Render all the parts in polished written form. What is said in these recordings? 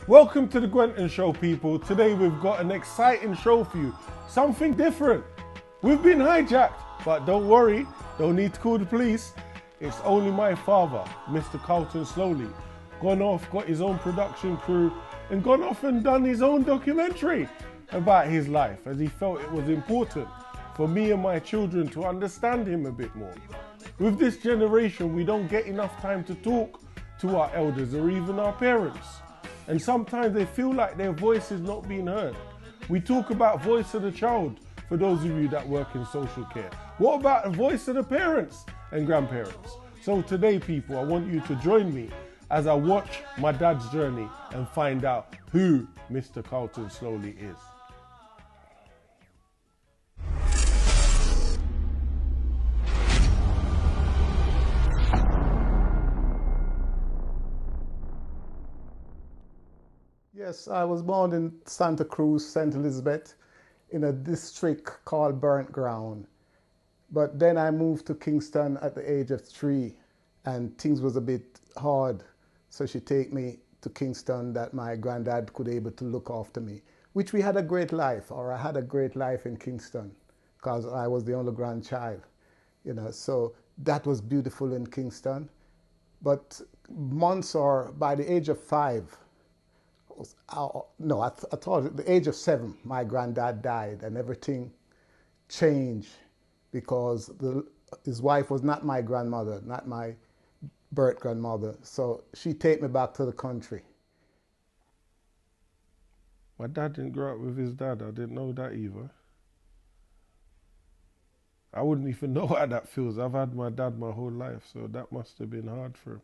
Welcome to the Gwenton Show, people. Today we've got an exciting show for you. Something different. We've been hijacked, but don't worry, don't need to call the police. It's only my father, Mr. Carlton Slowly, gone off, got his own production crew, and gone off and done his own documentary about his life, as he felt it was important for me and my children to understand him a bit more. With this generation, we don't get enough time to talk to our elders or even our parents. And sometimes they feel like their voice is not being heard. We talk about voice of the child for those of you that work in social care. What about the voice of the parents and grandparents? So today, people, I want you to join me as I watch my dad's journey and find out who Mr. Carlton Slowly is. Yes, I was born in Santa Cruz, St. Elizabeth, in a district called Burnt Ground. But then I moved to Kingston at the age of 3, and things was a bit hard. So she take me to Kingston that my granddad could able to look after me, which we had a great life, or I had a great life in Kingston, because I was the only grandchild, so that was beautiful in Kingston. But months or by the age of 5, no, I thought at the age of 7, my granddad died and everything changed because his wife was not my grandmother, not my birth grandmother. So she take me back to the country. My dad didn't grow up with his dad. I didn't know that either. I wouldn't even know how that feels. I've had my dad my whole life, so that must have been hard for him.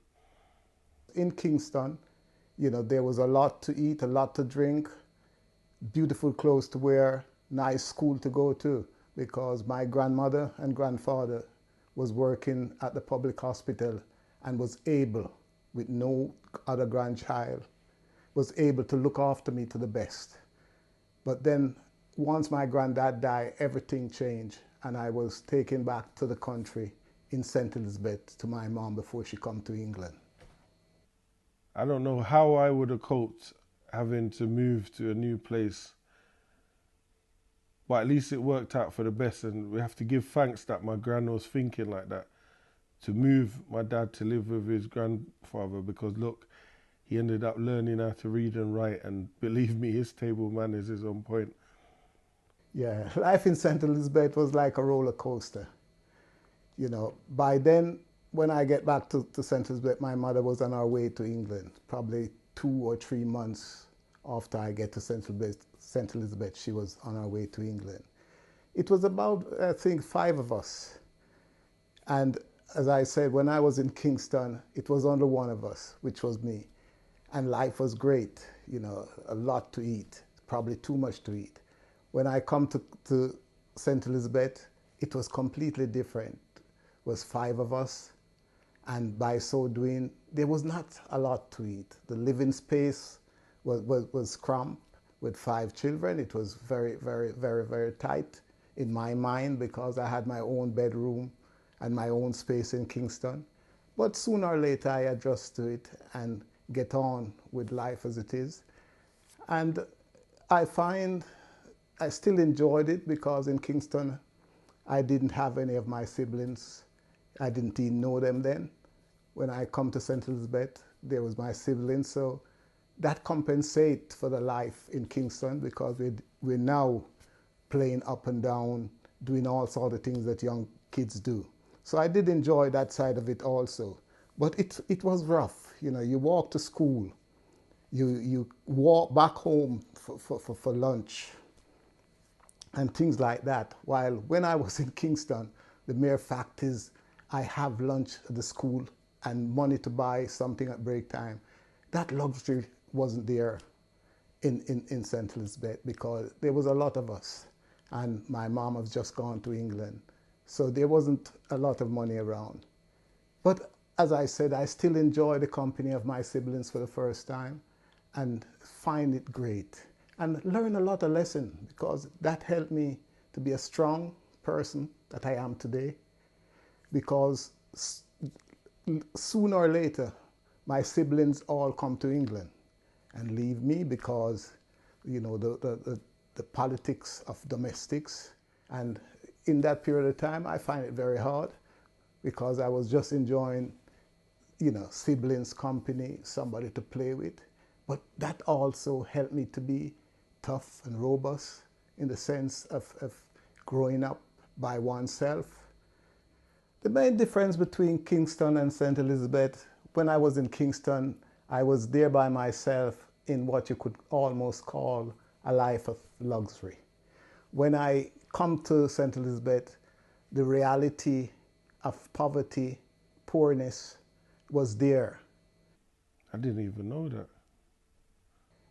In Kingston, there was a lot to eat, a lot to drink, beautiful clothes to wear, nice school to go to, because my grandmother and grandfather was working at the public hospital and was able, with no other grandchild, was able to look after me to the best. But then once my granddad died, everything changed, and I was taken back to the country in St. Elizabeth to my mom before she come to England. I don't know how I would have coped having to move to a new place, but at least it worked out for the best, and we have to give thanks that my gran was thinking like that, to move my dad to live with his grandfather, because look, he ended up learning how to read and write, and believe me, his table manners is on point. Yeah, life in St. Elizabeth was like a roller coaster. By then, when I get back to St. Elizabeth, my mother was on her way to England. Probably 2 or 3 months after I get to St. Elizabeth, she was on her way to England. It was about, I think, 5 of us. And as I said, when I was in Kingston, it was only one of us, which was me. And life was great, a lot to eat, probably too much to eat. When I come to St. Elizabeth, it was completely different. It was 5 of us. And by so doing, there was not a lot to eat. The living space was cramped with 5 children. It was very, very, very, very tight in my mind because I had my own bedroom and my own space in Kingston. But sooner or later, I adjust to it and get on with life as it is. And I find I still enjoyed it because in Kingston, I didn't have any of my siblings. I didn't even know them then. When I come to St. Elizabeth, there was my siblings, so that compensates for the life in Kingston because we're now playing up and down, doing all sorts of things that young kids do. So I did enjoy that side of it also. But it was rough. You walk to school, you walk back home for lunch and things like that. While when I was in Kingston, the mere fact is I have lunch at the school and money to buy something at break time. That luxury wasn't there in St. Elizabeth because there was a lot of us and my mom has just gone to England. So there wasn't a lot of money around. But as I said, I still enjoy the company of my siblings for the first time and find it great and learn a lot of lessons because that helped me to be a strong person that I am today because sooner or later, my siblings all come to England. and leave me because, you know, the politics of domestics. And in that period of time, I find it very hard because I was just enjoying, you know, siblings' company, somebody to play with. But that also helped me to be tough and robust in the sense of growing up by oneself. The main difference between Kingston and St. Elizabeth, when I was in Kingston, I was there by myself in what you could almost call a life of luxury. When I come to St. Elizabeth, the reality of poverty, poorness was there. I didn't even know that.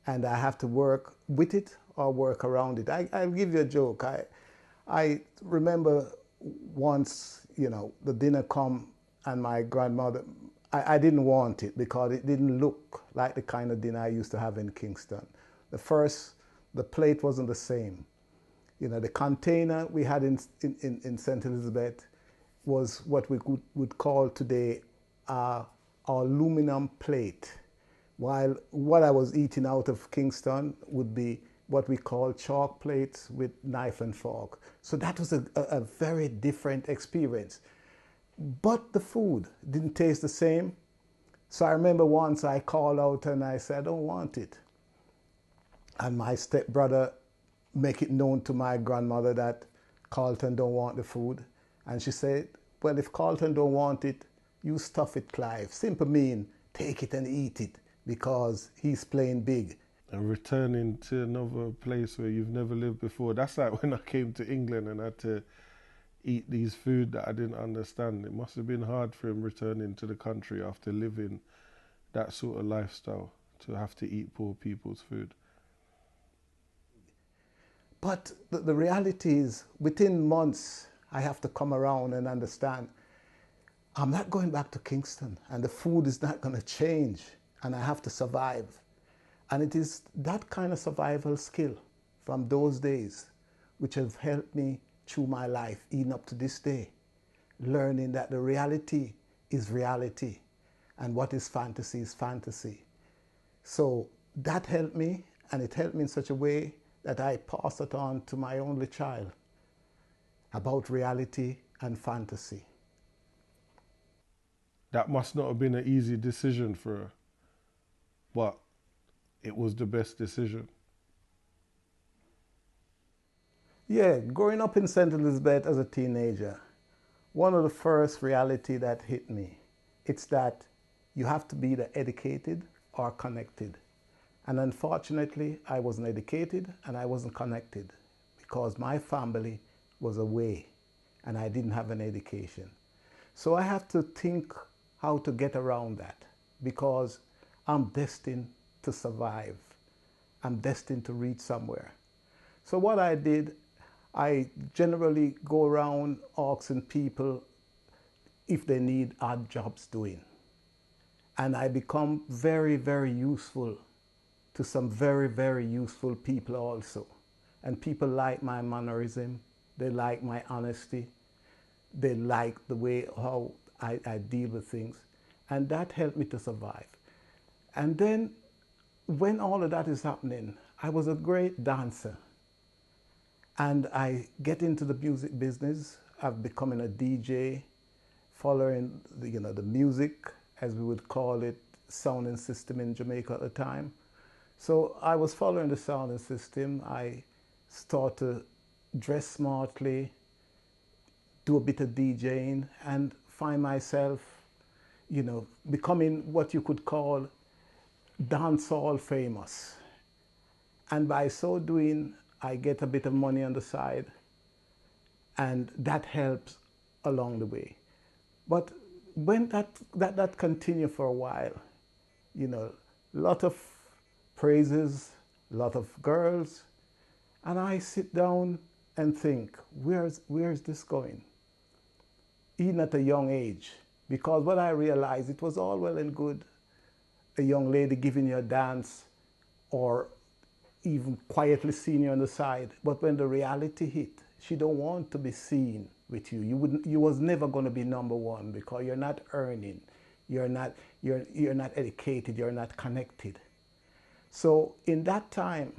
And I have to work with it or work around it. I'll give you a joke. I remember once, you know, the dinner come and my grandmother, I didn't want it because it didn't look like the kind of dinner I used to have in Kingston. The plate wasn't the same. You know, the container we had in St. Elizabeth was what we would call today aluminum plate, while what I was eating out of Kingston would be what we call chalk plates with knife and fork. So that was a very different experience. But the food didn't taste the same. So I remember once I called out and I said, I don't want it. And my stepbrother make it known to my grandmother that Carlton don't want the food. And she said, well, if Carlton don't want it, you stuff it, Clive. Simple mean, take it and eat it because he's playing big. And returning to another place where you've never lived before. That's like when I came to England and had to eat these food that I didn't understand. It must have been hard for him returning to the country after living that sort of lifestyle, to have to eat poor people's food. But the reality is, within months, I have to come around and understand I'm not going back to Kingston and the food is not going to change and I have to survive. And it is that kind of survival skill from those days which have helped me through my life, even up to this day, learning that the reality is reality and what is fantasy. So that helped me, and it helped me in such a way that I pass it on to my only child about reality and fantasy. That must not have been an easy decision for her, but it was the best decision. Yeah, growing up in St. Elizabeth as a teenager, one of the first reality that hit me, it's that you have to be either educated or connected. And unfortunately, I wasn't educated and I wasn't connected because my family was away and I didn't have an education. So I have to think how to get around that because I'm destined to survive. I'm destined to reach somewhere. So what I did, I generally go around asking people if they need odd jobs doing. And I become very, very useful to some very, very useful people also. And people like my mannerism, they like my honesty, they like the way how I deal with things. And that helped me to survive. And then when all of that is happening, I was a great dancer. And I get into the music business. I've becoming a DJ, following the music, as we would call it, sounding system in Jamaica at the time. So I was following the sounding system. I started to dress smartly, do a bit of DJing, and find myself, becoming what you could call dancehall famous. And by so doing, I get a bit of money on the side, and that helps along the way. But when that continued for a while, a lot of praises, a lot of girls, and I sit down and think, where's this going? Even at a young age, because what I realized, it was all well and good, a young lady giving you a dance or even quietly seeing you on the side, but when the reality hit, she don't want to be seen with you. You was never going to be number one because you're not earning, you're not educated, you're not connected. So in that time,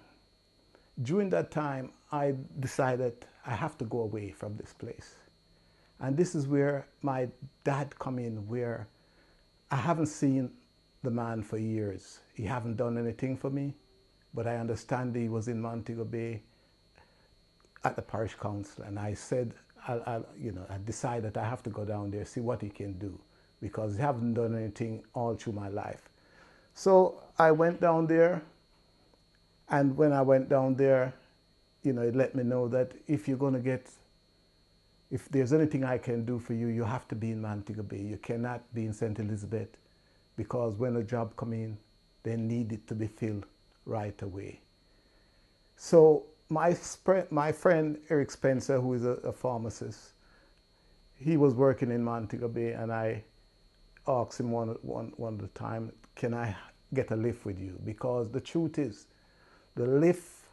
during that time, I decided I have to go away from this place. And this is where my dad come in, where I haven't seen the man for years. He haven't done anything for me, but I understand he was in Montego Bay at the parish council, and I said, I decided I have to go down there, see what he can do, because he haven't done anything all through my life. So I went down there, and when I went down there, it let me know that if there's anything I can do for you, you have to be in Montego Bay. You cannot be in St. Elizabeth, because when a job come in, they need it to be filled right away. So my friend Eric Spencer, who is a pharmacist, he was working in Montego Bay, and I asked him one of the time, can I get a lift with you? Because the truth is, the lift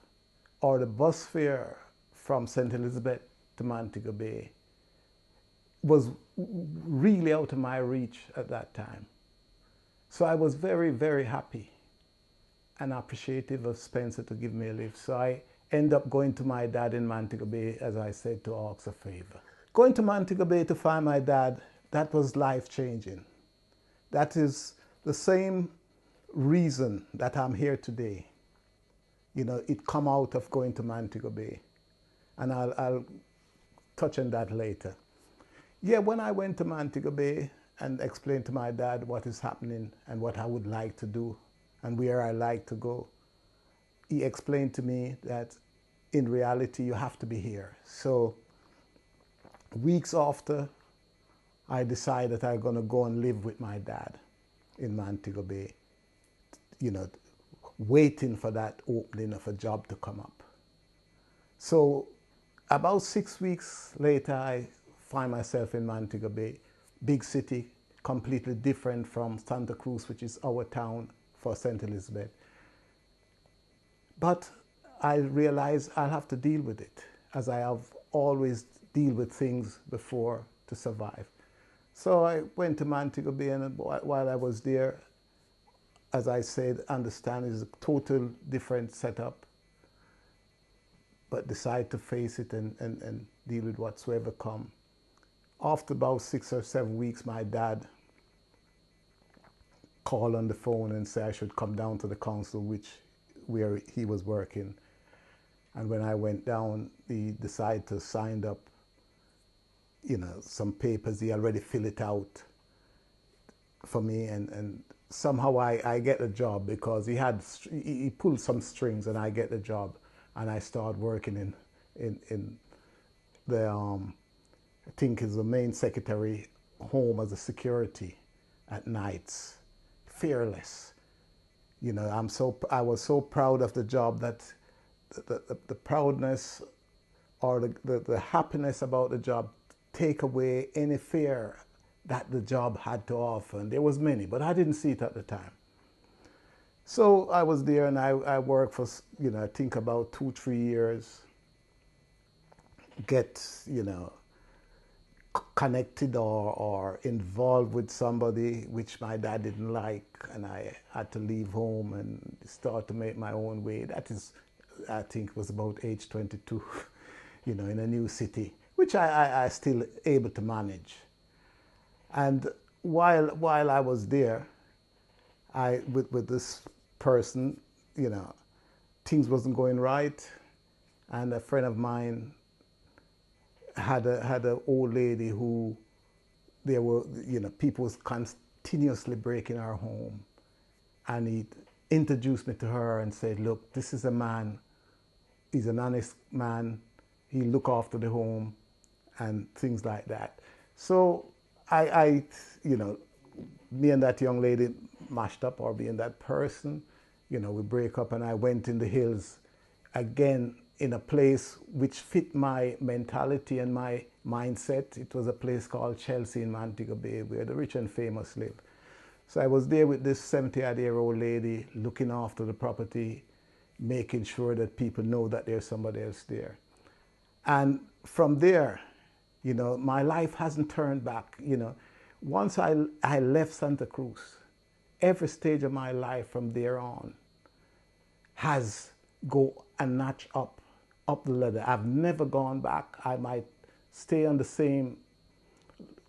or the bus fare from St. Elizabeth to Montego Bay was really out of my reach at that time. So I was very, very happy and appreciative of Spencer to give me a lift. So I end up going to my dad in Montego Bay, as I said, to ask a favor. Going to Montego Bay to find my dad, that was life-changing. That is the same reason that I'm here today. It come out of going to Montego Bay. And I'll touch on that later. Yeah, when I went to Montego Bay and explained to my dad what is happening and what I would like to do and where I like to go, he explained to me that in reality you have to be here. So weeks after, I decided I'm going to go and live with my dad in Montego Bay, waiting for that opening of a job to come up. So about 6 weeks later, I find myself in Montego Bay, big city, completely different from Santa Cruz, which is our town for St. Elizabeth. But I realized I'll have to deal with it, as I have always dealt with things before to survive. So I went to Montego Bay, and while I was there, as I said, understand is a total different setup, but decide to face it and deal with whatsoever come. After about 6 or 7 weeks, my dad called on the phone and said I should come down to the council, where he was working. And when I went down, he decided to sign up, some papers. He already filled it out for me, and somehow I get a job, because he pulled some strings, and I get the job, and I start working in the I think is the main secretary home as a security at nights. Fearless. I was so proud of the job that the proudness or the happiness about the job take away any fear that the job had to offer. And there was many, but I didn't see it at the time. So I was there, and I worked for, I think about 2-3 years, get, connected or involved with somebody which my dad didn't like, and I had to leave home and start to make my own way. That is, I think, was about age 22, in a new city, which I still able to manage. And while I was there, with this person, things wasn't going right, and a friend of mine had an old lady who there were, people was continuously breaking our home, and he introduced me to her and said, look, this is a man, he's an honest man, he look after the home and things like that. So I me and that young lady mashed up, or being that person, we break up, and I went in the hills again, in a place which fit my mentality and my mindset. It was a place called Chelsea in Montego Bay, where the rich and famous live. So I was there with this 70-odd-year-old lady, looking after the property, making sure that people know that there's somebody else there. And from there, my life hasn't turned back. Once I left Santa Cruz, every stage of my life from there on, has go a notch up the ladder. I've never gone back. I might stay on the same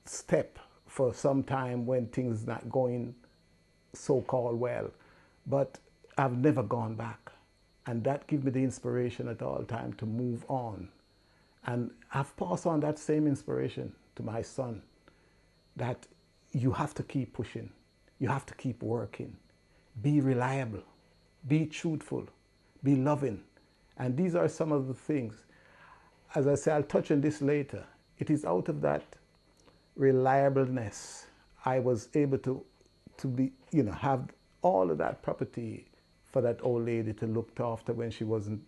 step for some time when things not going so-called well, but I've never gone back. And that gives me the inspiration at all time to move on. And I've passed on that same inspiration to my son, that you have to keep pushing. You have to keep working. Be reliable. Be truthful. Be loving. And these are some of the things. As I say, I'll touch on this later. It is out of that reliableness I was able to be, have all of that property for that old lady to look after when she wasn't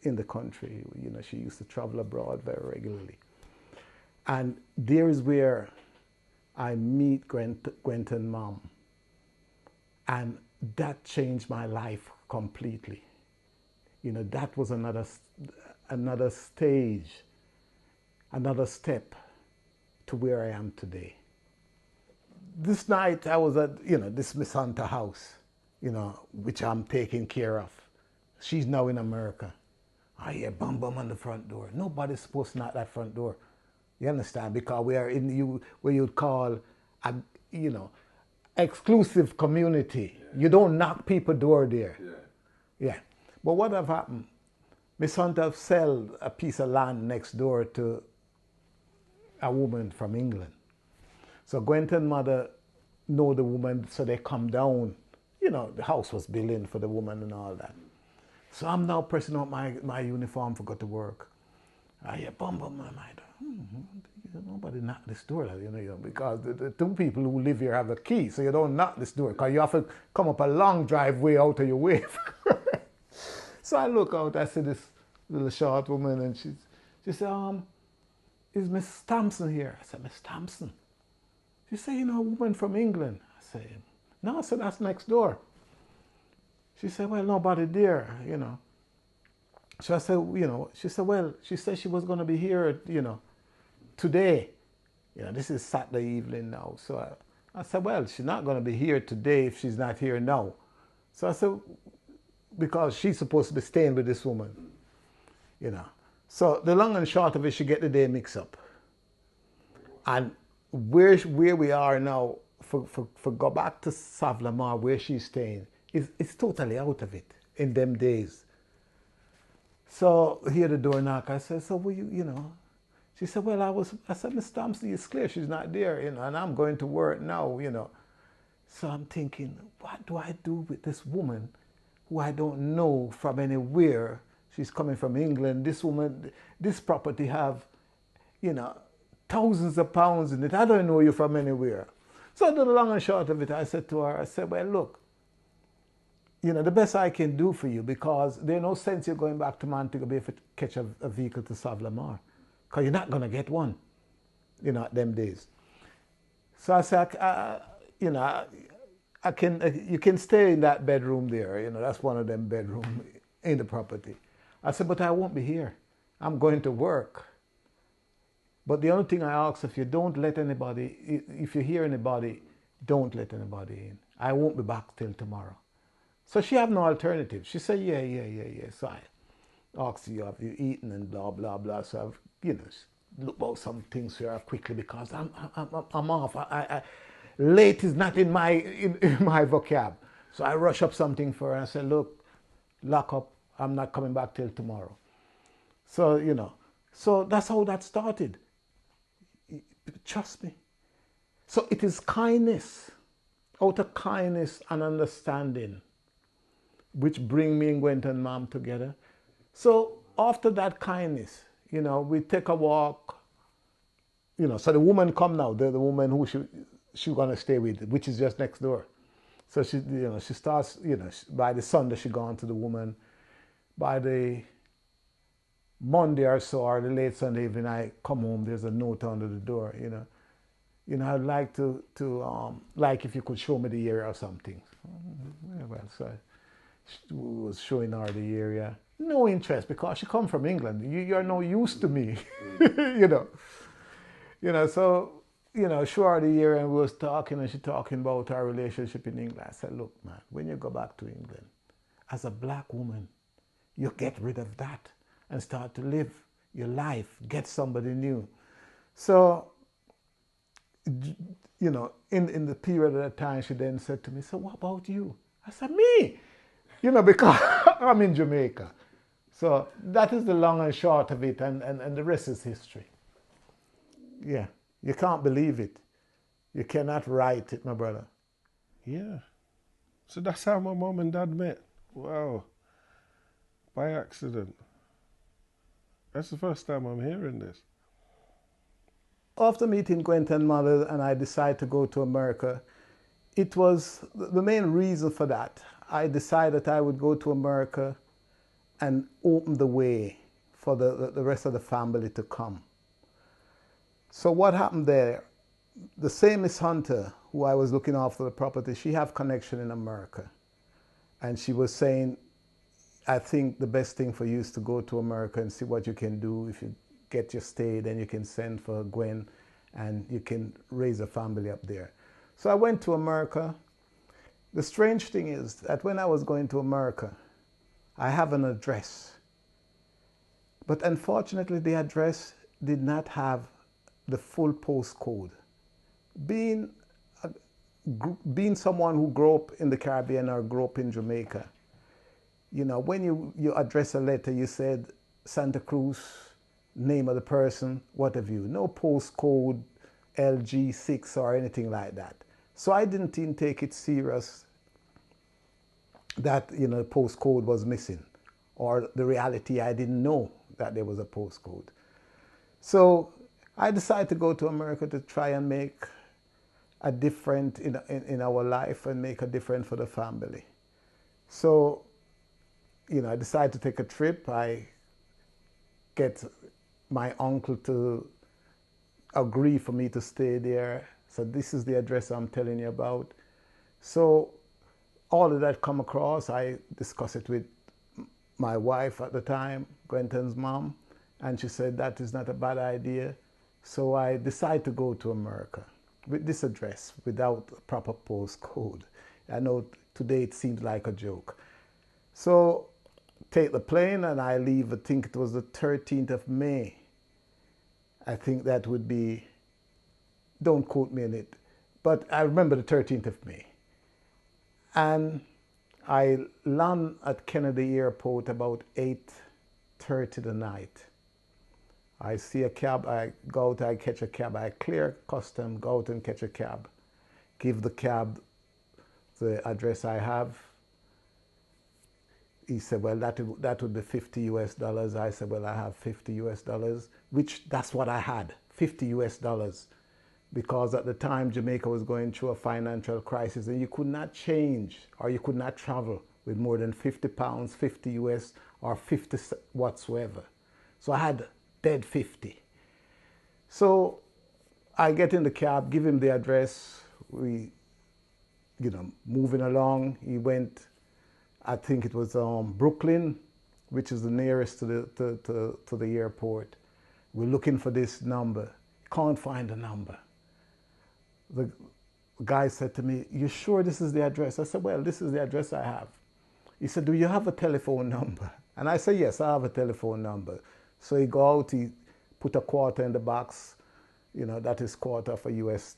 in the country. She used to travel abroad very regularly. And there is where I meet Gwenton mom. And that changed my life completely. That was another stage, another step to where I am today. This night I was at, this Miss Hunter house, which I'm taking care of. She's now in America. I hear bum bum on the front door. Nobody's supposed to knock that front door. You understand? Because we are in where you'd call a, exclusive community. Yeah. You don't knock people door there. Yeah. But what have happened? Miss Hunter sold a piece of land next door to a woman from England. So Gwenton's mother know the woman, so they come down. The house was built in for the woman and all that. So I'm now pressing out my uniform for go to work. I hear bum bum on my door. Nobody knock this door, because the two people who live here have the key, so you don't knock this door, because you have to come up a long driveway out of your way. So I look out, I see this little short woman, and she said, is Miss Thompson here? I said, Miss Thompson? She said, a woman from England. I said, no, I said, that's next door. She said, well, nobody there, So I said, she said, well, she said she was going to be here, today. This is Saturday evening now. So I said, well, she's not going to be here today if she's not here now. So I said, because she's supposed to be staying with this woman, So the long and short of it, she get the day mixed up. And where we are now, for go back to Savlamar, where she's staying, it's totally out of it in them days. So hear the door knock. I said, so will you, She said, well, I said, Miss Thompson, it's clear she's not there, and I'm going to work now, So I'm thinking, what do I do with this woman who I don't know from anywhere? She's coming from England. This woman, this property have, thousands of pounds in it. I don't know you from anywhere. So the long and short of it, I said to her, well, look, the best I can do for you, because there's no sense you're going back to Montego Bay to catch a vehicle to Savlamar, because you're not going to get one, at them days. So I said, you can stay in that bedroom there, that's one of them bedrooms in the property. I said, but I won't be here. I'm going to work. But the only thing I ask, if you don't let anybody, if you hear anybody, don't let anybody in. I won't be back till tomorrow. So she have no alternative. She said, yeah. So I asked you, have you eaten and blah, blah, blah. So I've, look about some things here quickly, because I'm off. Late is not in my vocab. So I rush up something for her and I said, look, lock up. I'm not coming back till tomorrow. So, so that's how that started. Trust me. So it is kindness, out of kindness and understanding, which bring me and Gwenton mom together. So after that kindness, we take a walk, so the woman come now, the woman who she gonna stay with, which is just next door. So she, she starts, by the Sunday she gone to the woman. By the Monday or so, or the late Sunday evening, I come home, there's a note under the door, I'd like to like if you could show me the area or something. Well, so I was showing her the area. No interest, because she come from England. You're no use to me, So, show her the area, and we was talking, and she talking about our relationship in England. I said, look, man, when you go back to England, as a black woman, you get rid of that and start to live your life, get somebody new. So, you know, in the period of that time, she then said to me, so what about you? I said, me? You know, because I'm in Jamaica. So that is the long and short of it, and the rest is history. Yeah, you can't believe it. You cannot write it, my brother. Yeah. So that's how my mom and dad met. Wow. By accident. That's the first time I'm hearing this. After meeting Gwen's mother and I decided to go to America, it was the main reason for that. I decided I would go to America and open the way for the rest of the family to come. So what happened there? The same Miss Hunter, who I was looking after the property, she have connection in America. And she was saying, I think the best thing for you is to go to America and see what you can do. If you get your stay, then you can send for Gwen and you can raise a family up there. So I went to America. The strange thing is that when I was going to America, I have an address. But unfortunately, the address did not have the full postcode. Being someone who grew up in the Caribbean or grew up in Jamaica, you know, when you address a letter, you said Santa Cruz, name of the person, what have you. No postcode, LG6 or anything like that. So I didn't even take it serious that, you know, the postcode was missing, or the reality, I didn't know that there was a postcode. So I decided to go to America to try and make a difference in our life and make a difference for the family. So, you know, I decided to take a trip. I get my uncle to agree for me to stay there. So this is the address I'm telling you about. So all of that come across, I discussed it with my wife at the time, Gwen's mom, and she said that is not a bad idea. So I decided to go to America with this address without a proper postcode. I know today it seems like a joke. So take the plane and I leave, I think it was the 13th of May. I think that would be, don't quote me on it, but I remember the 13th of May. And I land at Kennedy Airport about 8:30 the night. I see a cab, I go out, I catch a cab, I clear custom, go out and catch a cab. Give the cab the address I have. He said, well, that would be $50 US. I said, well, I have $50 US, which that's what I had, $50 US. Because at the time, Jamaica was going through a financial crisis and you could not change or you could not travel with more than 50 pounds, 50 US or 50 whatsoever. So I had dead 50. So I get in the cab, give him the address. We, you know, moving along. He went, I think it was Brooklyn, which is the nearest to the airport. We're looking for this number. Can't find the number. The guy said to me, you sure this is the address? I said, well, this is the address I have. He said, do you have a telephone number? And I said, yes, I have a telephone number. So he go out, he put a quarter in the box, you know, that is quarter of a US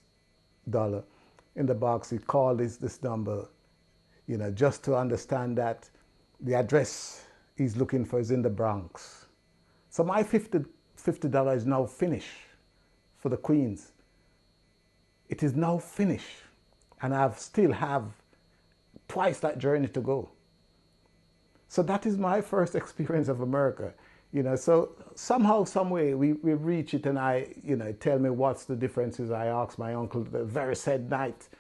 dollar. In the box, he called this number, you know, just to understand that the address he's looking for is in the Bronx. So my $50 is now finished for the Queens. It is now finished, and I still have twice that journey to go. So that is my first experience of America, you know. So somehow, some way, we reach it, and I, you know, tell me what's the differences. I asked my uncle the very said night,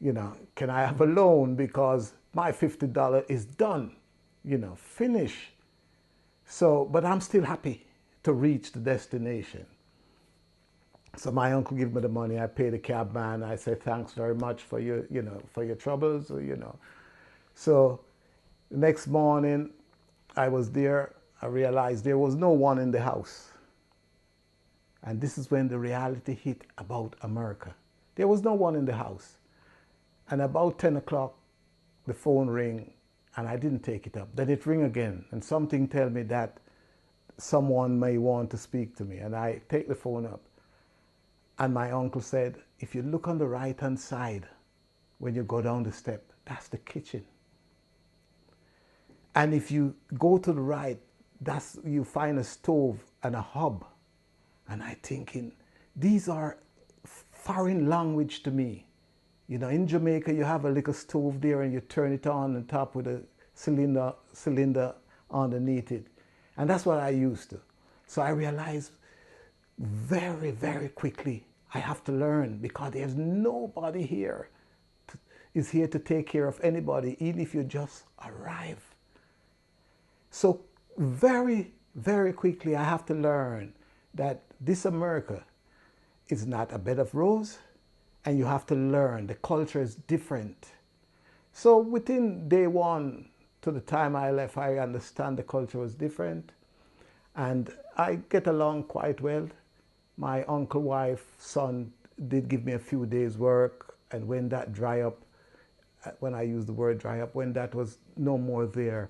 you know, can I have a loan because my $50 is done, you know, finish. So, but I'm still happy to reach the destination. So my uncle gave me the money. I paid the cab man. I said, thanks very much for your, you know, for your troubles, you know. So the next morning I was there. I realized there was no one in the house. And this is when the reality hit about America. There was no one in the house. And about 10 o'clock, the phone rang and I didn't take it up. Then it ring again, and something tell me that someone may want to speak to me, and I take the phone up. And my uncle said, if you look on the right-hand side when you go down the step, that's the kitchen. And if you go to the right, you find a stove and a hob. And I thinking, these are foreign language to me. You know, in Jamaica, you have a little stove there and you turn it on top with a cylinder underneath it. And that's what I used to. So I realized very, very quickly, I have to learn, because there's nobody here is here to take care of anybody, even if you just arrive. So very, very quickly, I have to learn that this America is not a bed of roses, and you have to learn the culture is different. So within day one to the time I left, I understand the culture was different, and I get along quite well. My uncle, wife, son did give me a few days work, and when that dry up, when I use the word dry up, when that was no more there,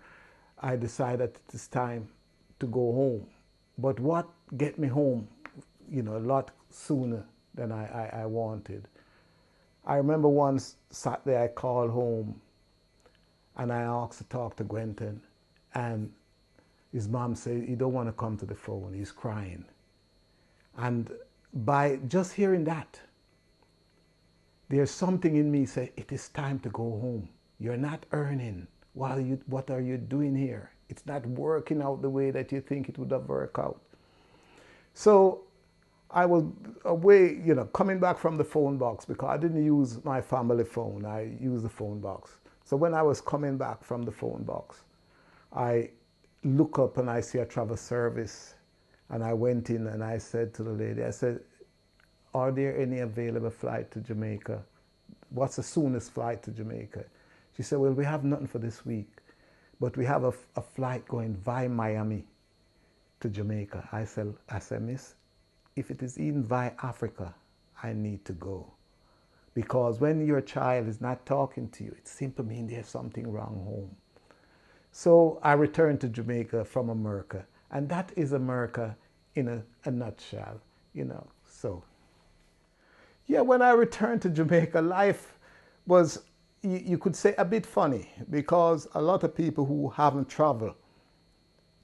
I decided it's time to go home. But what get me home, you know, a lot sooner than I wanted. I remember once Saturday I called home and I asked to talk to Gwenton, and his mom said he don't want to come to the phone, he's crying. And by just hearing that, there's something in me say, it is time to go home. You're not earning. What are you doing here? It's not working out the way that you think it would have worked out. So I was away, you know, coming back from the phone box, because I didn't use my family phone. I used the phone box. So when I was coming back from the phone box, I look up and I see a travel service. And I went in and I said to the lady, I said, are there any available flight to Jamaica? What's the soonest flight to Jamaica? She said, well, we have nothing for this week, but we have a flight going via Miami to Jamaica. I said, miss, if it is even via Africa, I need to go. Because when your child is not talking to you, it simply means there's something wrong home. So I returned to Jamaica from America. And that is America in a nutshell, you know. So, yeah, when I returned to Jamaica, life was, you could say, a bit funny, because a lot of people who haven't traveled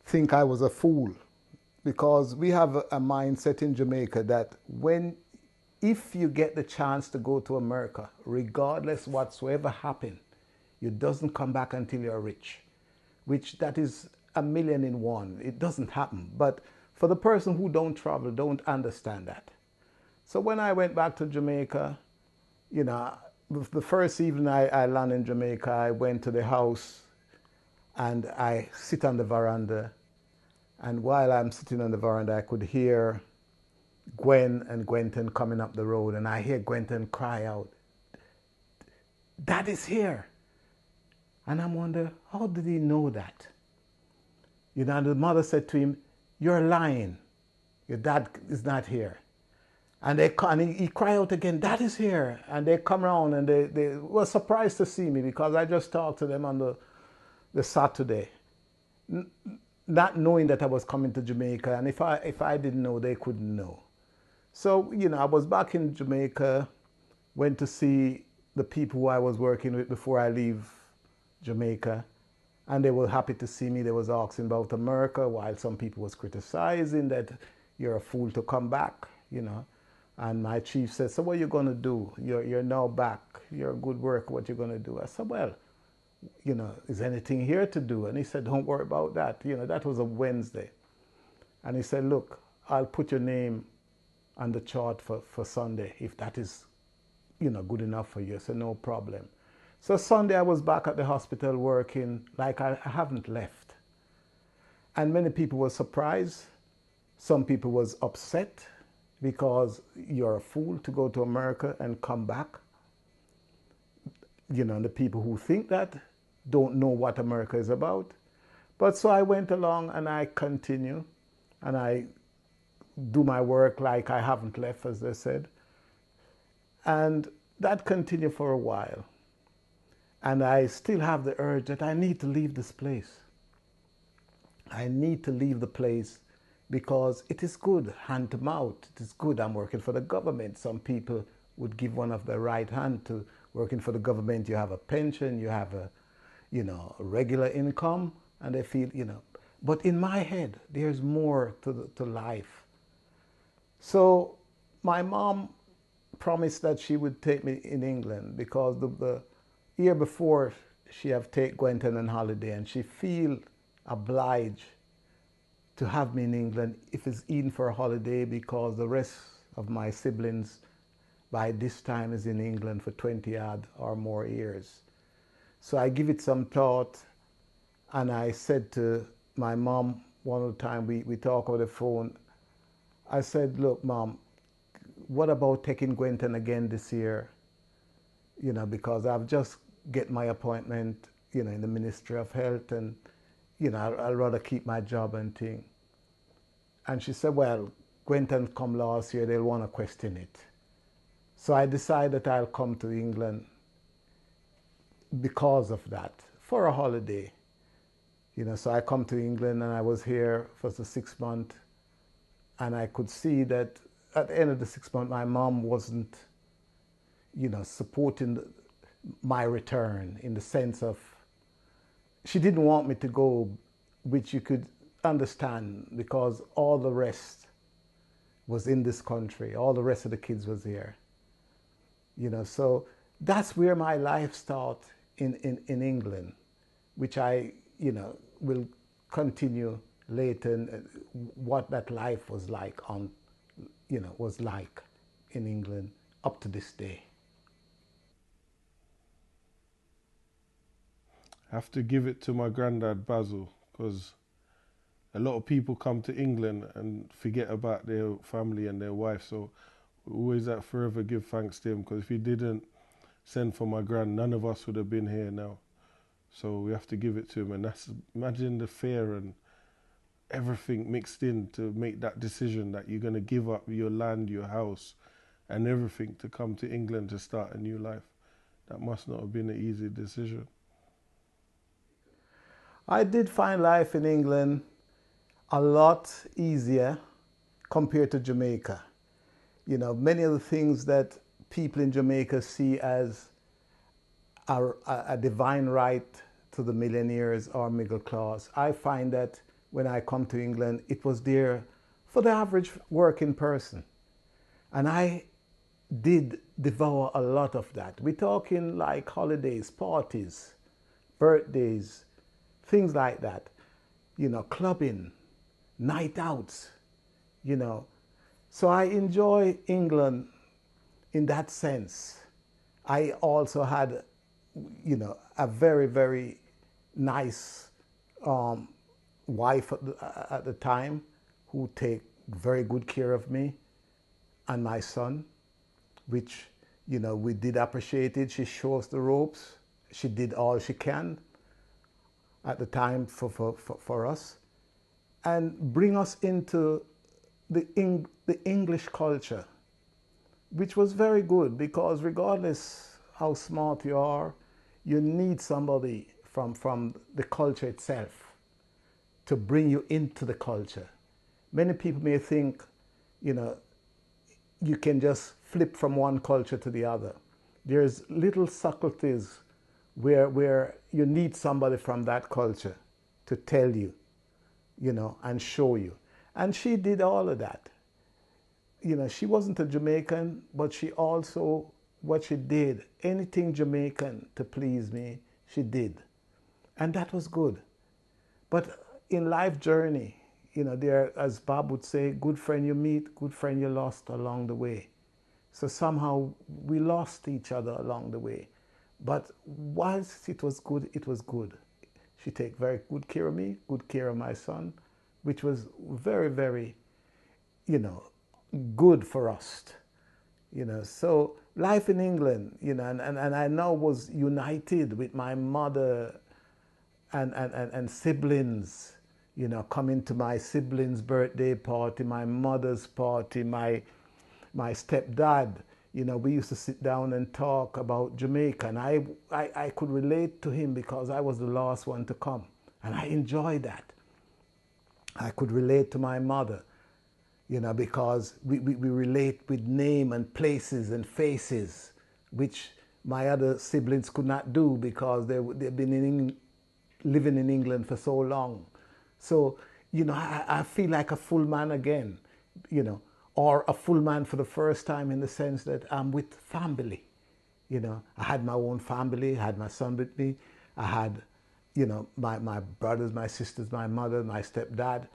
think I was a fool, because we have a mindset in Jamaica that if you get the chance to go to America, regardless whatsoever happen, you doesn't come back until you're rich, which that is 1,000,000 in one. It doesn't happen. But for the person who don't travel, don't understand that. So when I went back to Jamaica, you know, the first evening I landed in Jamaica, I went to the house and I sit on the veranda. And while I'm sitting on the veranda, I could hear Gwen and Gwenton coming up the road. And I hear Gwenton cry out, Dad is here. And I'm wondering, how did he know that? You know, the mother said to him, you're lying. Your dad is not here. And he cried out again, Dad is here. And they come around and they were surprised to see me, because I just talked to them on the Saturday, not knowing that I was coming to Jamaica. And if I didn't know, they couldn't know. So, you know, I was back in Jamaica, went to see the people who I was working with before I leave Jamaica. And they were happy to see me. They was asking about America, while some people was criticizing that you're a fool to come back, you know. And my chief said, so what are you going to do? You're now back. You're a good worker. What you going to do? I said, well, you know, is anything here to do? And he said, don't worry about that. You know, that was a Wednesday. And he said, look, I'll put your name on the chart for Sunday, if that is, you know, good enough for you. I said, no problem. So Sunday I was back at the hospital working like I haven't left. And many people were surprised. Some people was upset, because you're a fool to go to America and come back. You know, the people who think that don't know what America is about. But so I went along and I continue and I do my work like I haven't left, as they said. And that continued for a while. And I still have the urge that I need to leave this place. I need to leave the place because it is good, hand to mouth. It is good. I'm working for the government. Some people would give one of their right hand to working for the government. You have a pension, you have a regular income, and they feel, But in my head, there's more to life. So my mom promised that she would take me in England because the year before she have take Gwenton on holiday, and she feel obliged to have me in England if it's even for a holiday, because the rest of my siblings by this time is in England for 20 odd or more years. So I give it some thought, and I said to my mom one of the time we talk over the phone, I said, look, Mom, what about taking Gwenton again this year? Because I've just get my appointment, in the Ministry of Health, and, I'd rather keep my job and thing. And she said, well, Gwenton come last year, they'll want to question it. So I decided that I'll come to England because of that, for a holiday. So I come to England, and I was here for the 6 months, and I could see that at the end of the 6 months, my mom wasn't, supporting my return, in the sense of she didn't want me to go, which you could understand, because all the rest was in this country. All the rest of the kids was here. So that's where my life started in England, which I, will continue later, what that life was like was like in England up to this day. I have to give it to my granddad Basil, because a lot of people come to England and forget about their family and their wife. So we always have to forever give thanks to him, because if he didn't send for my grand, none of us would have been here now. So we have to give it to him. And that's, imagine the fear and everything mixed in to make that decision that you're going to give up your land, your house, and everything to come to England to start a new life. That must not have been an easy decision. I did find life in England a lot easier compared to Jamaica. Many of the things that people in Jamaica see as a divine right to the millionaires or middle class, I find that when I come to England, it was there for the average working person. And I did devour a lot of that. We're talking like holidays, parties, birthdays, things like that. Clubbing, night outs, So I enjoy England in that sense. I also had, a very, very nice wife at the time who take very good care of me and my son, which, we did appreciate it. She showed us the ropes. She did all she can at the time for us, and bring us into the English culture, which was very good, because regardless how smart you are, you need somebody from the culture itself to bring you into the culture. Many people may think, you can just flip from one culture to the other. There's little subtleties where you need somebody from that culture to tell you, and show you. And she did all of that. She wasn't a Jamaican, but she also, what she did, anything Jamaican to please me, she did. And that was good. But in life journey, there, as Bob would say, good friend you meet, good friend you lost along the way. So somehow we lost each other along the way. But whilst it was good, it was good. She take very good care of me, good care of my son, which was very, very, good for us. So life in England, and I now was united with my mother and siblings, coming to my siblings' birthday party, my mother's party, my stepdad, We used to sit down and talk about Jamaica, and I could relate to him because I was the last one to come, and I enjoyed that. I could relate to my mother, because we relate with name and places and faces, which my other siblings could not do because they've been living in England for so long. So, I feel like a full man again, or a full man for the first time in the sense that I'm with family. I had my own family, I had my son with me, I had, my brothers, my sisters, my mother, my stepdad,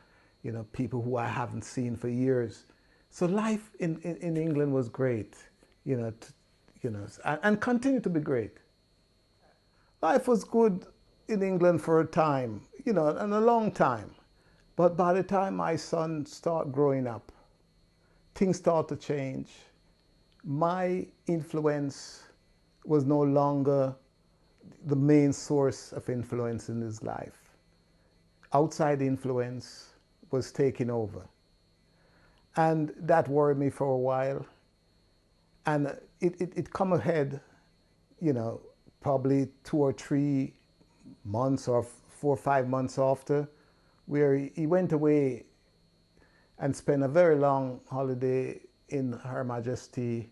people who I haven't seen for years. So life in England was great, and continued to be great. Life was good in England for a time, and a long time. But by the time my son started growing up, things started to change. My influence was no longer the main source of influence in his life. Outside influence was taking over. And that worried me for a while. And it come ahead, probably 2 or 3 months or 4 or 5 months after, where he went away and spent a very long holiday in Her Majesty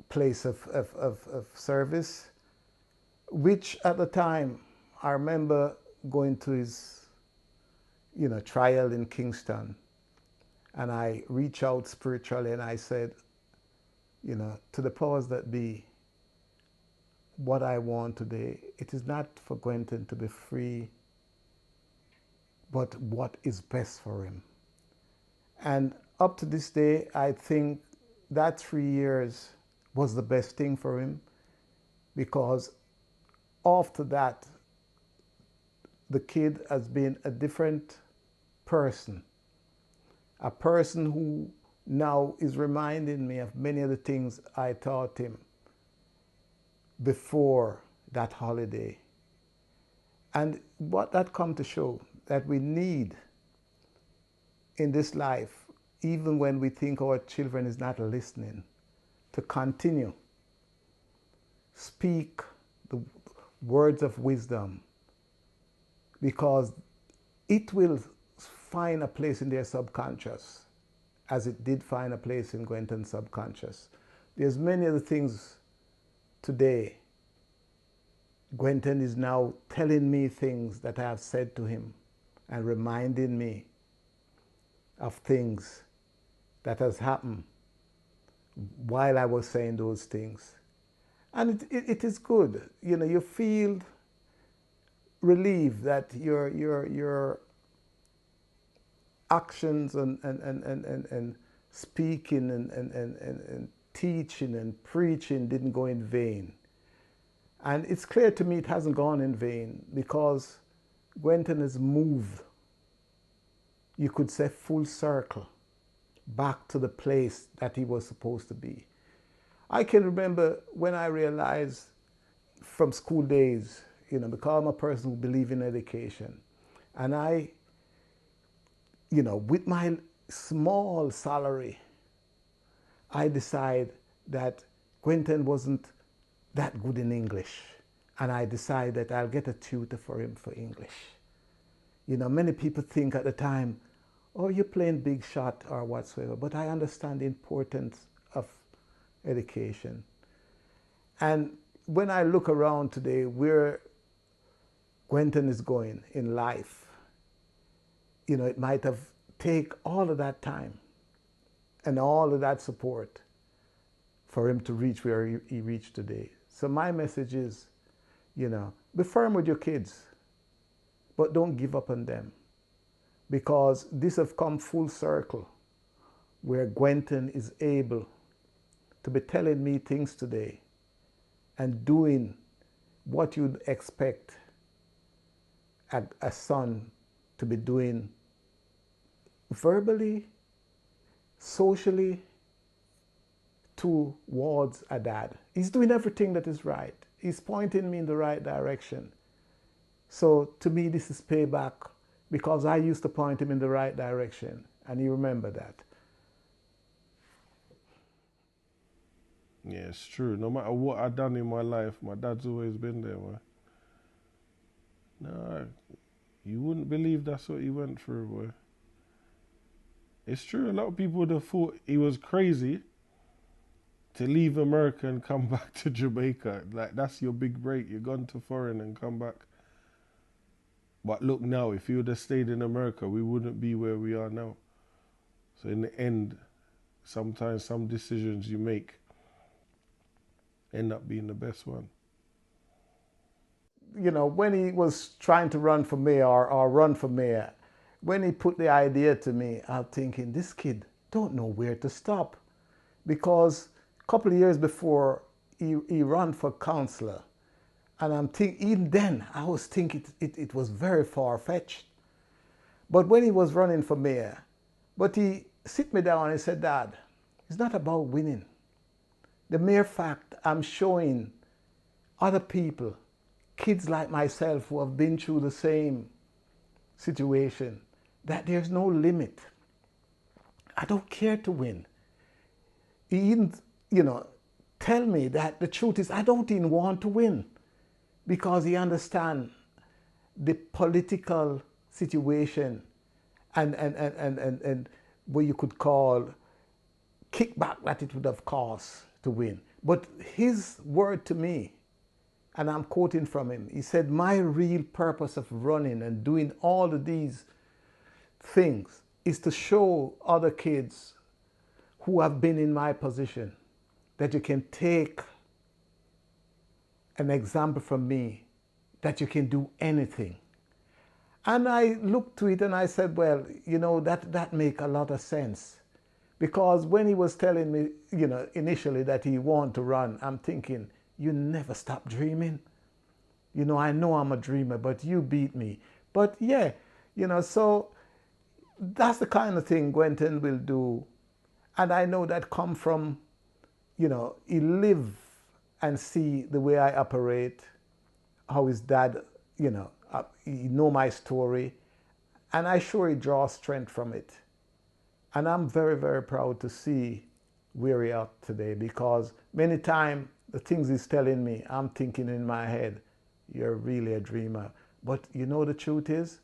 place of service, which at the time I remember going to his trial in Kingston, and I reached out spiritually and I said, to the powers that be, what I want today, it is not for Gwenton to be free, but what is best for him. And up to this day, I think that 3 years was the best thing for him, because after that, the kid has been a different person, a person who now is reminding me of many of the things I taught him before that holiday. And what that come to show, that we need in this life, even when we think our children is not listening, to continue speak the words of wisdom, because it will find a place in their subconscious, as it did find a place in Gwenton's subconscious. There's many other things today. Gwenton is now telling me things that I have said to him and reminding me of things that has happened while I was saying those things. And it is good. You feel relieved that your actions and speaking and teaching and preaching didn't go in vain. And it's clear to me it hasn't gone in vain, because Gwenton has moved, you could say, full circle back to the place that he was supposed to be. I can remember when I realized from school days, because I'm a person who believes in education, and I, with my small salary, I decided that Gwenton wasn't that good in English, and I decided that I'll get a tutor for him for English. Many people think at the time, oh, you're playing big shot or whatsoever, but I understand the importance of education. And when I look around today where Gwenton is going in life, it might have taken all of that time and all of that support for him to reach where he reached today. So my message is, be firm with your kids, but don't give up on them, because this have come full circle where Gwenton is able to be telling me things today and doing what you'd expect a son to be doing verbally, socially, towards a dad. He's doing everything that is right. He's pointing me in the right direction. So to me, this is payback, because I used to point him in the right direction, and he remembered that. Yeah, it's true. No matter what I done in my life, my dad's always been there, man. Nah, you wouldn't believe that's what he went through, boy. It's true. A lot of people would have thought he was crazy to leave America and come back to Jamaica. Like, that's your big break. You're gone to foreign and come back. But look now, if he would have stayed in America, we wouldn't be where we are now. So in the end, sometimes some decisions you make end up being the best one. You know, when he was trying to run for mayor or run for mayor, when he put the idea to me, I'm thinking, this kid don't know where to stop. Because a couple of years before, he ran for councillor. And I'm thinking, even then, I was thinking it was very far-fetched. But when he was running for mayor, but he sit me down and he said, Dad, it's not about winning. The mere fact I'm showing other people, kids like myself who have been through the same situation, that there's no limit. I don't care to win. He even, tell me that the truth is I don't even want to win, because he understands the political situation and what you could call kickback that it would have cost to win. But his word to me, and I'm quoting from him, he said, my real purpose of running and doing all of these things is to show other kids who have been in my position that you can take an example from me, that you can do anything. And I looked to it and I said, well, that make a lot of sense. Because when he was telling me, initially that he wanted to run, I'm thinking, you never stop dreaming. I know I'm a dreamer, but you beat me. But yeah, so that's the kind of thing Gwenton will do. And I know that come from, he live and see the way I operate, how his dad, he know my story. And I sure he draws strength from it. And I'm very, very proud to see where he are today, because many times the things he's telling me, I'm thinking in my head, you're really a dreamer. But the truth is,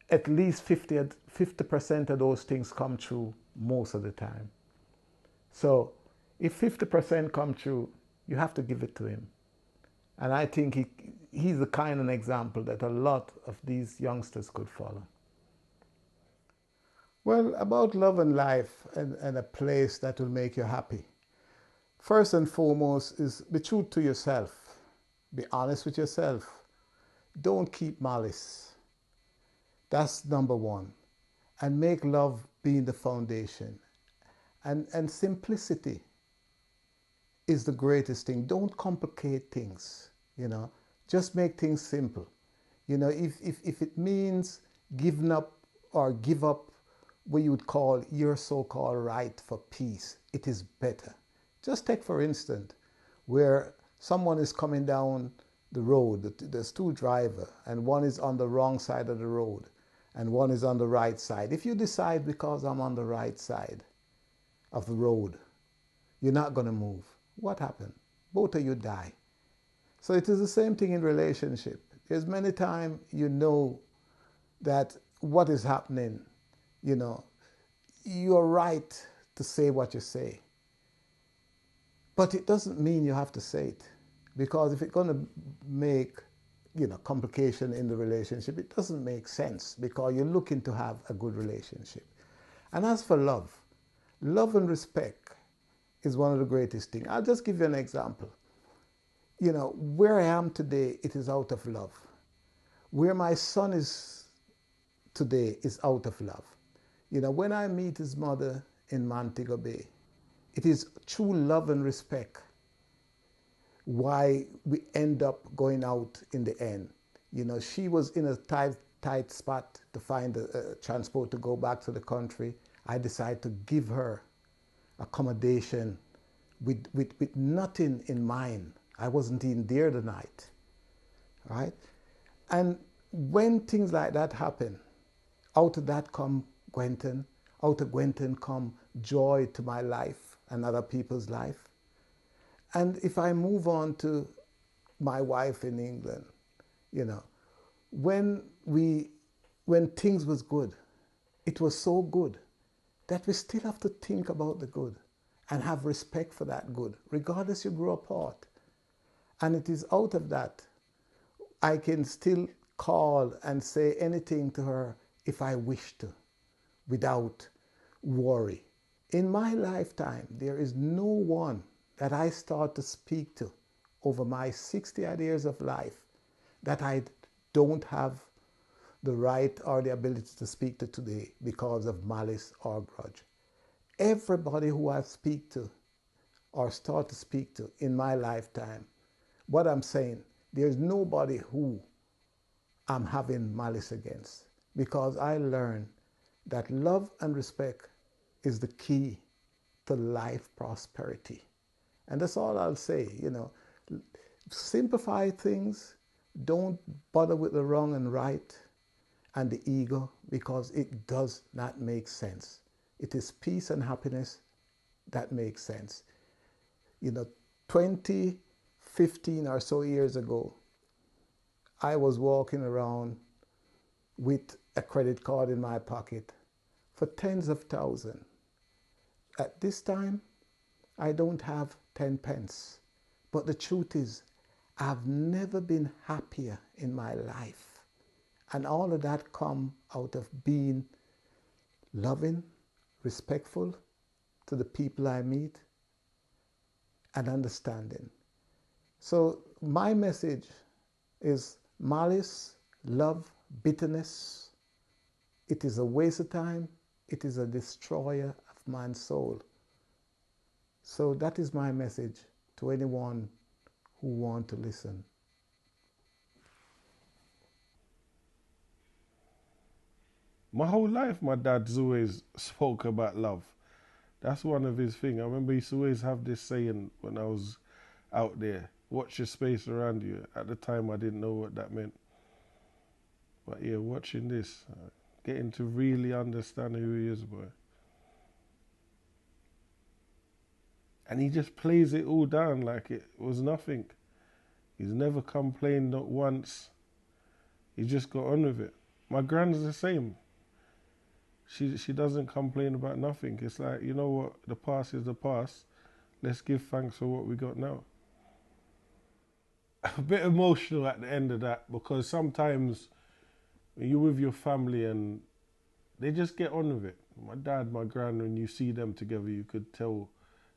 at least 50% of those things come true most of the time. So if 50% come true, you have to give it to him. And I think he's the kind of example that a lot of these youngsters could follow. Well, about love and life and a place that will make you happy. First and foremost is be true to yourself. Be honest with yourself. Don't keep malice. That's number one. And make love being the foundation. And simplicity is the greatest thing. Don't complicate things, Just make things simple. If it means giving up or give up what you would call your so-called right for peace, it is better. Just take, for instance, where someone is coming down the road, there's two drivers, and one is on the wrong side of the road, and one is on the right side. If you decide, because I'm on the right side of the road, you're not going to move, what happened? Both of you die. So it is the same thing in relationship. There's many times that what is happening, you're right to say what you say. But it doesn't mean you have to say it. Because if it's going to make, complication in the relationship, it doesn't make sense, because you're looking to have a good relationship. And as for love and respect is one of the greatest things. I'll just give you an example. Where I am today, it is out of love. Where my son is today is out of love. When I meet his mother in Montego Bay, it is true love and respect why we end up going out in the end. She was in a tight spot to find a transport to go back to the country. I decided to give her accommodation with nothing in mind. I wasn't even there the night, right? And when things like that happen, out of that come Gwenton, out of Gwenton come joy to my life and other people's life. And if I move on to my wife in England, you know, when we, when things was good, it was so good that we still have to think about the good and have respect for that good, regardless you grew apart. And it is out of that I can still call and say anything to her if I wish to, without worry. In my lifetime, there is no one that I start to speak to over my 60-odd years of life that I don't have the right or the ability to speak to today because of malice or grudge. Everybody who I speak to or start to speak to in my lifetime, what I'm saying, there's nobody who I'm having malice against, because I learned that love and respect is the key to life prosperity. And that's all I'll say, you know. Simplify things, don't bother with the wrong and right and the ego, because it does not make sense. It is peace and happiness that makes sense. You know, 15 or so years ago, I was walking around with a credit card in my pocket for tens of thousands. At this time, I don't have 10 pence. But the truth is, I've never been happier in my life. And all of that come out of being loving, respectful to the people I meet, and understanding. So my message is malice, love, bitterness. It is a waste of time. It is a destroyer of man's soul. So that is my message to anyone who want to listen. My whole life, my dad's always spoke about love. That's one of his things. I remember he used to always have this saying when I was out there, watch your space around you. At the time, I didn't know what that meant. But yeah, watching this, getting to really understand who he is, boy. And he just plays it all down like it was nothing. He's never complained, not once. He just got on with it. My grand's the same. She doesn't complain about nothing. It's like, you know what, the past is the past. Let's give thanks for what we got now. A bit emotional at the end of that, because sometimes when you're with your family and they just get on with it. My dad, my grand, when you see them together, you could tell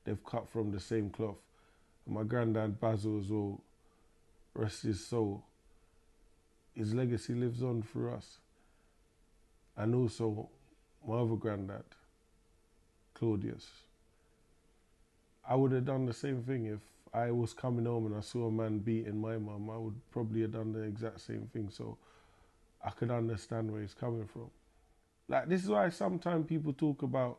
they've cut from the same cloth. And my granddad Basil as well, rest his soul. His legacy lives on through us. And also my other granddad, Claudius. I would have done the same thing if I was coming home and I saw a man beating my mum. I would probably have done the exact same thing. So I could understand where he's coming from. Like, this is why sometimes people talk about,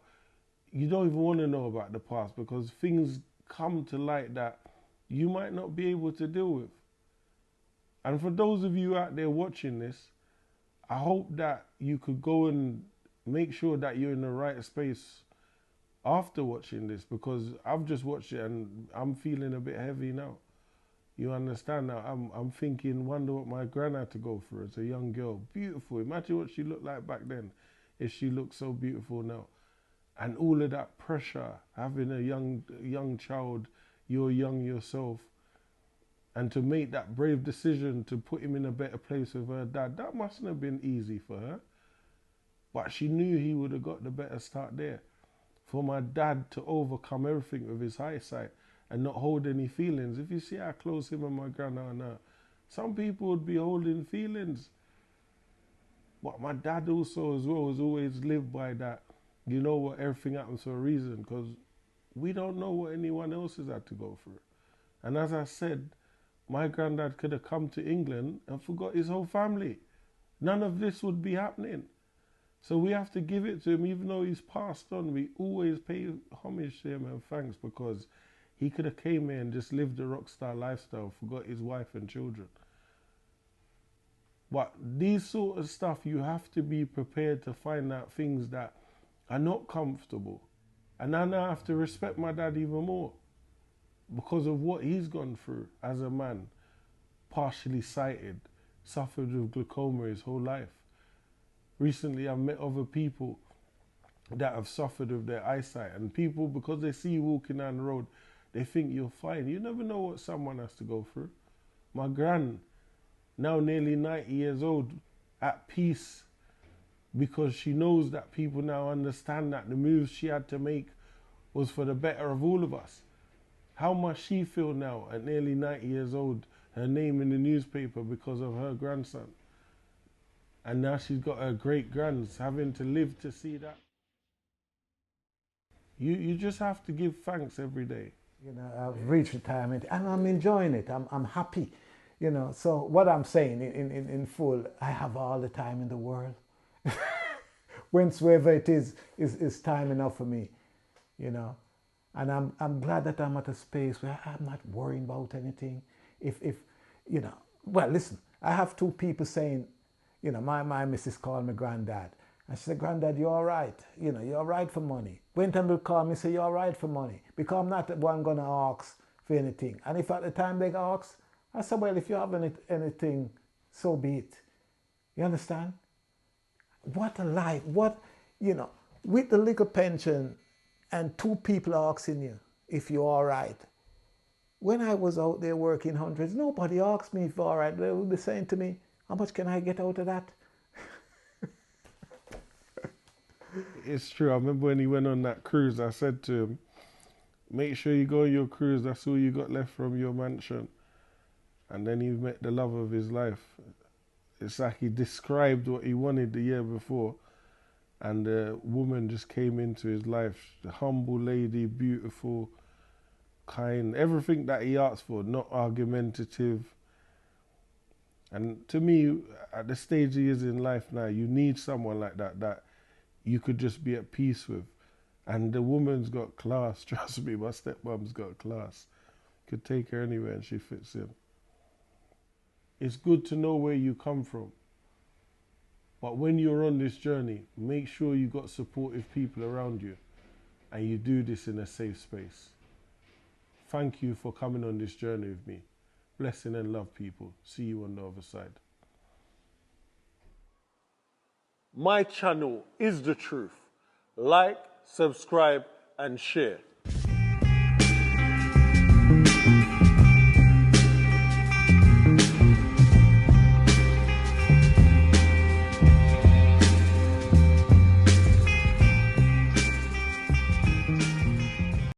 you don't even want to know about the past, because things come to light that you might not be able to deal with. And for those of you out there watching this, I hope that you could go and make sure that you're in the right space after watching this, because I've just watched it and I'm feeling a bit heavy now. You understand now? I'm thinking, wonder what my gran had to go through as a young girl. Beautiful. Imagine what she looked like back then, if she looked so beautiful now. And all of that pressure, having a young child, you're young yourself, and to make that brave decision to put him in a better place with her dad, that mustn't have been easy for her. But she knew he would have got the better start there. For my dad to overcome everything with his eyesight and not hold any feelings. If you see how close him and my grandma are now, some people would be holding feelings. But my dad also as well has always lived by that. You know what, everything happens for a reason, because we don't know what anyone else has had to go through. And as I said, my granddad could have come to England and forgot his whole family. None of this would be happening. So we have to give it to him, even though he's passed on. We always pay homage to him and thanks, because he could have came here and just lived a rock star lifestyle, forgot his wife and children. But these sort of stuff, you have to be prepared to find out things that are not comfortable. And I now have to respect my dad even more. because of what he's gone through as a man, partially sighted, suffered with glaucoma his whole life. Recently, I've met other people that have suffered with their eyesight, and people, because they see you walking down the road, they think you're fine. You never know what someone has to go through. My gran, now nearly 90 years old, at peace, because she knows that people now understand that the moves she had to make was for the better of all of us. How must she feel now at nearly 90 years old, her name in the newspaper because of her grandson? And now she's got her great grands having to live to see that. You just have to give thanks every day. You know, I've reached retirement and I'm enjoying it. I'm happy. You know, so what I'm saying in full, I have all the time in the world. Whensoever it is time enough for me, you know. And I'm glad that I'm at a space where I'm not worrying about anything. If you know, well, listen, I have two people saying, you know, my missus called me granddad. And she said, Granddad, you're all right. You know, you're all right for money. Quentin will call me and say, you're all right for money. Because I'm not the one going to ask for anything. And if at the time they ask, I said, well, if you have anything, so be it. You understand? What a life. What, you know, with the little pension and two people asking you if you're all right. When I was out there working hundreds, nobody asked me if you're all right. They would be saying to me, how much can I get out of that? It's true. I remember when he went on that cruise, I said to him, make sure you go on your cruise. That's all you got left from your mansion. And then he met the love of his life. It's like he described what he wanted the year before. And the woman just came into his life. The humble lady, beautiful, kind, everything that he asked for, not argumentative. And to me, at the stage he is in life now, you need someone like that you could just be at peace with. And the woman's got class, trust me, my stepmom's got class. Could take her anywhere and she fits in. It's good to know where you come from. But when you're on this journey, make sure you got supportive people around you and you do this in a safe space. Thank you for coming on this journey with me. Blessing and love, people. See you on the other side. My channel is the truth. Like, subscribe, and share.